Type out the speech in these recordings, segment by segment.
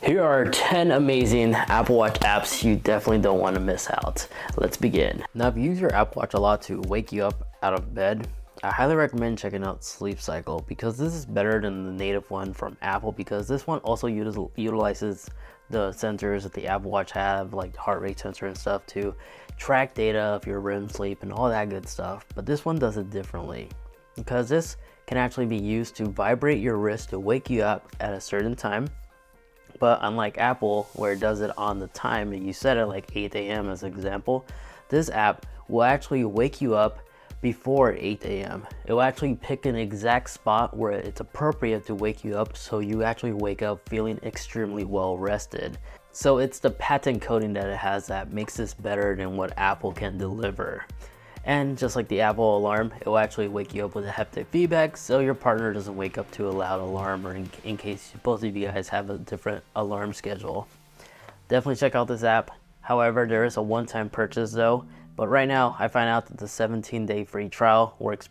Here are 10 amazing Apple Watch apps you definitely don't want to miss out. Let's begin. Now, if you use your Apple Watch a lot to wake you up out of bed, I highly recommend checking out Sleep Cycle because this is better than the native one from Apple, because this one also utilizes the sensors that the Apple Watch have, like heart rate sensor and stuff, to track data of your REM sleep and all that good stuff. But this one does it differently because this can actually be used to vibrate your wrist to wake you up at a certain time. But unlike Apple, where it does it on the time that you set it, like 8 a.m. as an example, this app will actually wake you up before 8 a.m. It will actually pick an exact spot where it's appropriate to wake you up, so you actually wake up feeling extremely well rested. So it's the patent coding that it has that makes this better than what Apple can deliver. And just like the Apple alarm, it will actually wake you up with a haptic feedback, so your partner doesn't wake up to a loud alarm, or in case both of you guys have a different alarm schedule. Definitely check out this app. However, there is a one-time purchase though, but right now I find out that the 17-day free trial works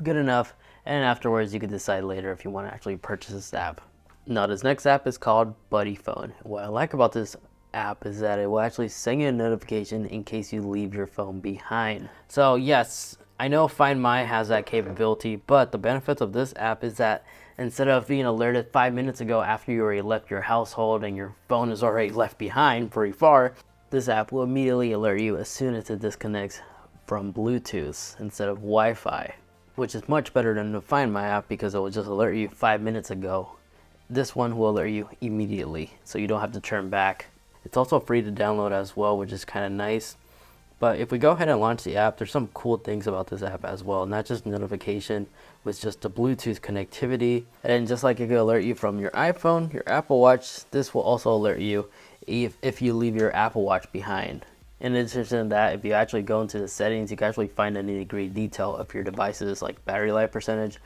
good enough, and afterwards you can decide later if you want to actually purchase this app. Now, this next app is called Buddy Phone. What I like about this app is that it will actually send you a notification in case you leave your phone behind. So yes, I know Find My has that capability, but the benefits of this app is that instead of being alerted 5 minutes ago after you already left your household and your phone is already left behind pretty far, this app will immediately alert you as soon as it disconnects from Bluetooth instead of Wi-Fi, which is much better than the Find My app because it will just alert you 5 minutes ago. This one will alert you immediately, so you don't have to turn back. It's also free to download as well, which is kind of nice. But if we go ahead and launch the app, there's some cool things about this app as well. Not just notification, with just the Bluetooth connectivity. And just like it can alert you from your iPhone, your Apple Watch, this will also alert you if you leave your Apple Watch behind. In addition to that, if you actually go into the settings, you can actually find the nitty-gritty detail of your devices, like battery life percentage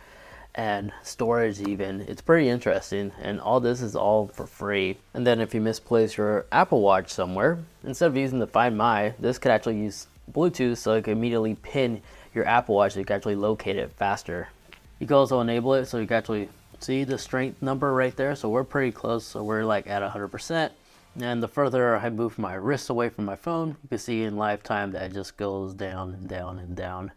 and storage even. It's pretty interesting, and all this is all for free. And then if you misplace your Apple Watch somewhere, instead of using the Find My, this could actually use Bluetooth, so it can immediately pin your Apple Watch so you can actually locate it faster. You can also enable it so you can actually see the strength number right there. So we're pretty close, so we're like at 100%. And the further I move my wrist away from my phone, you can see in live time that it just goes down and down and down.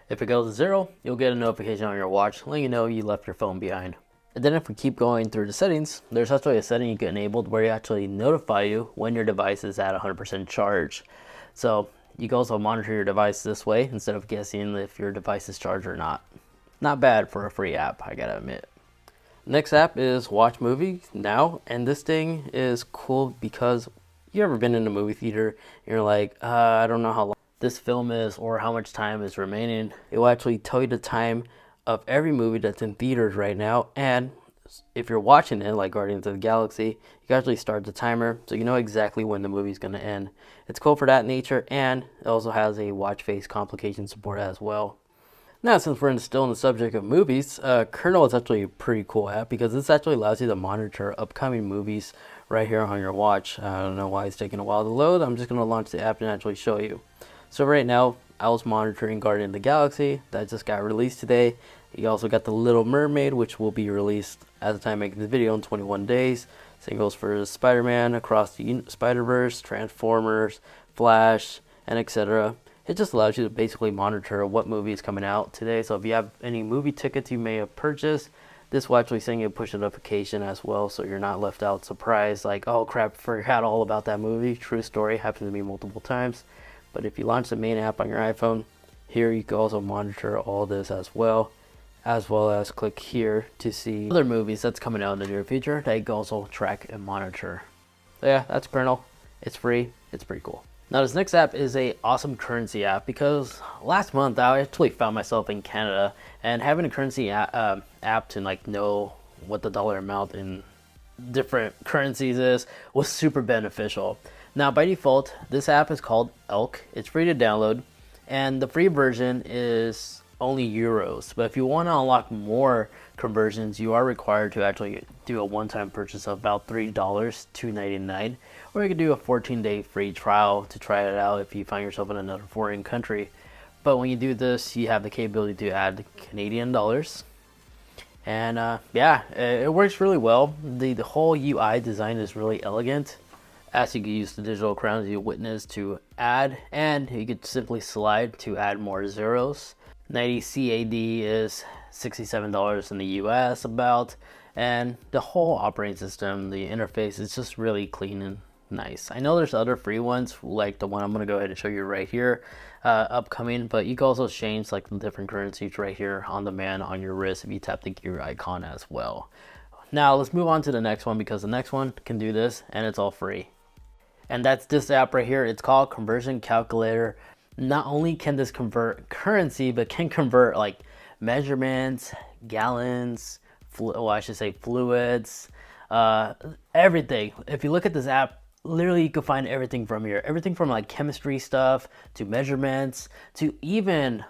If it goes to 0, you'll get a notification on your watch letting you know you left your phone behind. And then if we keep going through the settings, there's actually a setting you can enable where you actually notify you when your device is at 100% charge. So you can also monitor your device this way instead of guessing if your device is charged or not. Not bad for a free app, I gotta admit. Next app is Watch Movie Now, and this thing is cool because you ever been in a movie theater and you're like, I don't know how long this film is or how much time is remaining. It will actually tell you the time of every movie that's in theaters right now, and if you're watching it like Guardians of the Galaxy, you can actually start the timer so you know exactly when the movie's going to end. It's cool for that nature, and it also has a watch face complication support as well. Now, since we're still in the subject of movies, Kernel is actually a pretty cool app because this actually allows you to monitor upcoming movies right here on your watch. I don't know why it's taking a while to load. I'm just going to launch the app and actually show you. So right now, I was monitoring Guardian of the Galaxy that just got released today. You also got The Little Mermaid, which will be released at the time of making the video in 21 days. Same goes for Spider-Man, Across the Spider-Verse, Transformers, Flash, and etc. It just allows you to basically monitor what movie is coming out today. So if you have any movie tickets you may have purchased, this will actually send you a push notification as well, so you're not left out surprised like, oh crap, forgot all about that movie. True story, happened to me multiple times. But if you launch the main app on your iPhone, here you can also monitor all this as well as click here to see other movies that's coming out in the near future that you can also track and monitor. So yeah, that's Kernel. It's free. It's pretty cool. Now, this next app is a awesome currency app because last month I actually found myself in Canada, and having a currency app to like know what the dollar amount in different currencies is was super beneficial. Now, by default, this app is called Elk. It's free to download, and the free version is only euros. But if you want to unlock more conversions, you are required to actually do a one-time purchase of about $3, $2.99, or you could do a 14-day free trial to try it out if you find yourself in another foreign country. But when you do this, you have the capability to add Canadian dollars, And yeah, it works really well. The whole UI design is really elegant, as you can use the digital crowns you witnessed to add, and you could simply slide to add more zeros. 90 CAD is $67 in the US about, and the whole operating system, the interface is just really clean and nice. I know there's other free ones like the one I'm going to go ahead and show you right here upcoming, but you can also change like the different currencies right here on demand on your wrist if you tap the gear icon as well. Now let's move on to the next one, because the next one can do this and it's all free. And that's this app right here. It's called Conversion Calculator. Not only can this convert currency, but can convert like measurements, gallons, well, I should say fluids, everything. If you look at this app, literally you can find everything from here. Everything from like chemistry stuff to measurements to even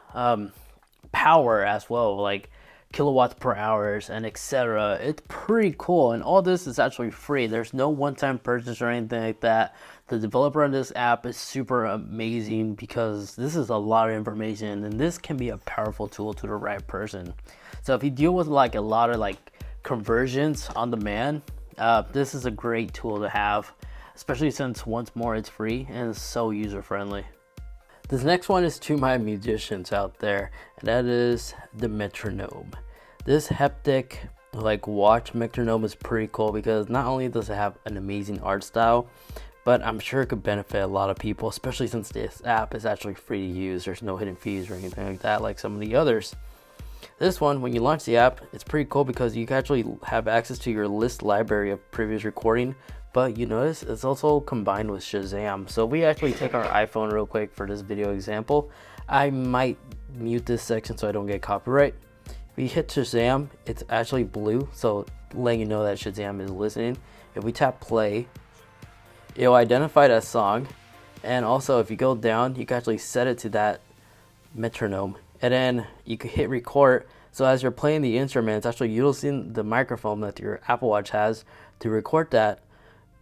power as well, like kilowatts per hours and etc. It's pretty cool, and all this is actually free. There's no one-time purchase or anything like that. The developer on this app is super amazing because this is a lot of information, and this can be a powerful tool to the right person. So if you deal with like a lot of like conversions on demand, this is a great tool to have, especially since once more it's free and it's so user-friendly. This next one is to my musicians out there, and that is the metronome. This haptic like watch metronome is pretty cool because not only does it have an amazing art style, but I'm sure it could benefit a lot of people, especially since this app is actually free to use. There's no hidden fees or anything like that like some of the others. This one, when you launch the app, it's pretty cool because you can actually have access to your list library of previous recording, but you notice it's also combined with Shazam. So if we actually take our iPhone real quick for this video example, I might mute this section so I don't get copyright. If we hit Shazam, it's actually blue, so letting you know that Shazam is listening. If we tap play, it'll identify that song, and also if you go down, you can actually set it to that metronome, and then you can hit record. So as you're playing the instrument, it's actually using the microphone that your Apple Watch has to record that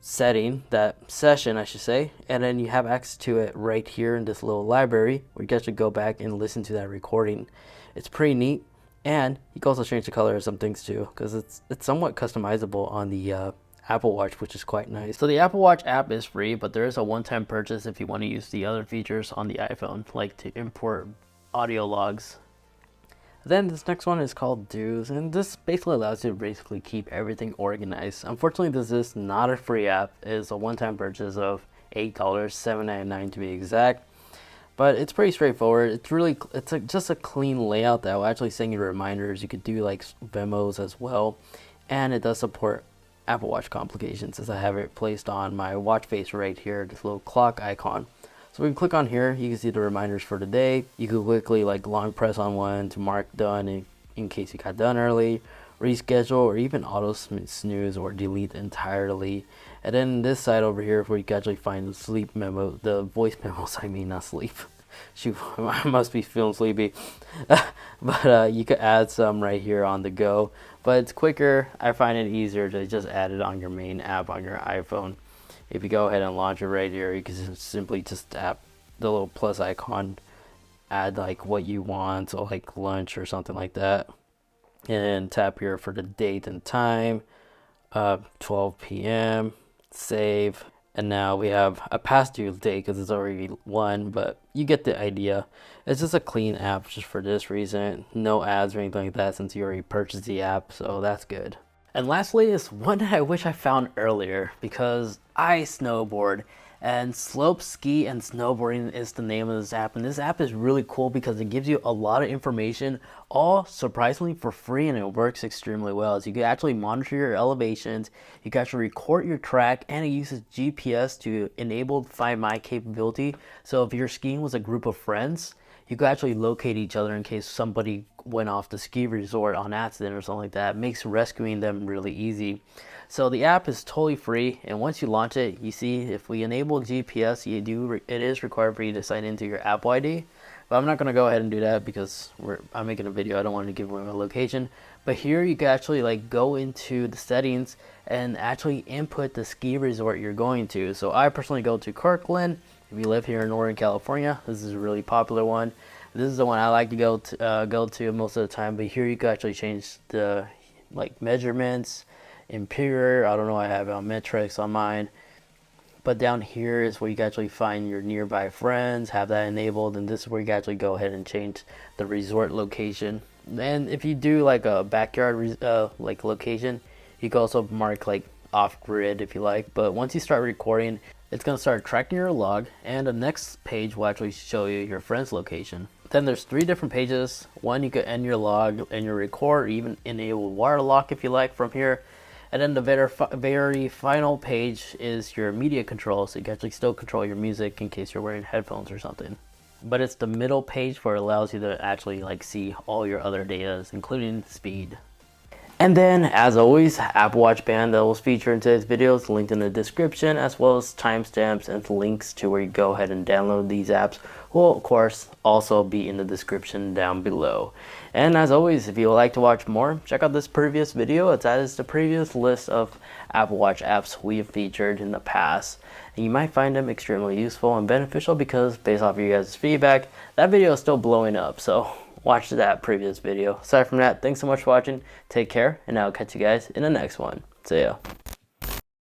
setting, that session I should say, and then you have access to it right here in this little library where you can actually go back and listen to that recording. It's pretty neat, and you can also change the color of some things too, because it's somewhat customizable on the Apple Watch, which is quite nice. So the Apple Watch app is free, but there is a one-time purchase if you want to use the other features on the iPhone, like to import audio logs. Then this next one is called Dues, and this basically allows you to basically keep everything organized. Unfortunately, this is not a free app. It is a one-time purchase of $8, $7.99 to be exact. But it's pretty straightforward. It's just a clean layout that will actually send you reminders. You could do like memos as well, and it does support Apple Watch complications, as I have it placed on my watch face right here, this little clock icon. So we can click on here, you can see the reminders for the day. You can quickly like long press on one to mark done in case you got done early, reschedule, or even auto snooze or delete entirely. And then this side over here where you can actually find the sleep memo, the voice memos, I mean not sleep. Shoot, I must be feeling sleepy. But you could add some right here on the go, but it's quicker. I find it easier to just add it on your main app on your iPhone. If you go ahead and launch it right here, you can simply just tap the little plus icon, add like what you want, so like lunch or something like that, and then tap here for the date and time, 12 p.m, save. And now we have a past due date because it's already 1, but you get the idea. It's just a clean app just for this reason. No ads or anything like that since you already purchased the app, so that's good. And lastly is one that I wish I found earlier, because I snowboard, and slope ski and snowboarding is the name of this app. And this app is really cool because it gives you a lot of information, all surprisingly for free, and it works extremely well. So you can actually monitor your elevations, you can actually record your track, and it uses GPS to enable Find My capability. So if you're skiing with a group of friends, you can actually locate each other in case somebody went off the ski resort on accident or something like that. It makes rescuing them really easy. So the app is totally free, and once you launch it, you see if we enable GPS, it is required for you to sign into your Apple ID. But I'm not going to go ahead and do that because I'm making a video. I don't want to give away my location. But here you can actually like go into the settings and actually input the ski resort you're going to. So I personally go to Kirkland. If you live here in Northern California, this is a really popular one. This is the one I like to go to most of the time. But here you can actually change the like measurements, imperial, I don't know, I have metrics on mine. But down here is where you can actually find your nearby friends, have that enabled, and this is where you can actually go ahead and change the resort location. And if you do like a backyard like location, you can also mark like off grid if you like. But once you start recording, it's going to start tracking your log, and the next page will actually show you your friend's location. Then there's 3 different pages. One, you can end your log and your record, or even enable water lock if you like from here. And then the very final page is your media control, so you can actually still control your music in case you're wearing headphones or something. But it's the middle page where it allows you to actually like see all your other data, including speed. And then, as always, Apple Watch band that was featured in today's video is linked in the description, as well as timestamps and links to where you go ahead and download these apps will, of course, also be in the description down below. And as always, if you would like to watch more, check out this previous video. That is the previous list of Apple Watch apps we have featured in the past. And you might find them extremely useful and beneficial because, based off of you guys' feedback, that video is still blowing up. So watch that previous video. Aside from that, thanks so much for watching. Take care, and I'll catch you guys in the next one. See ya.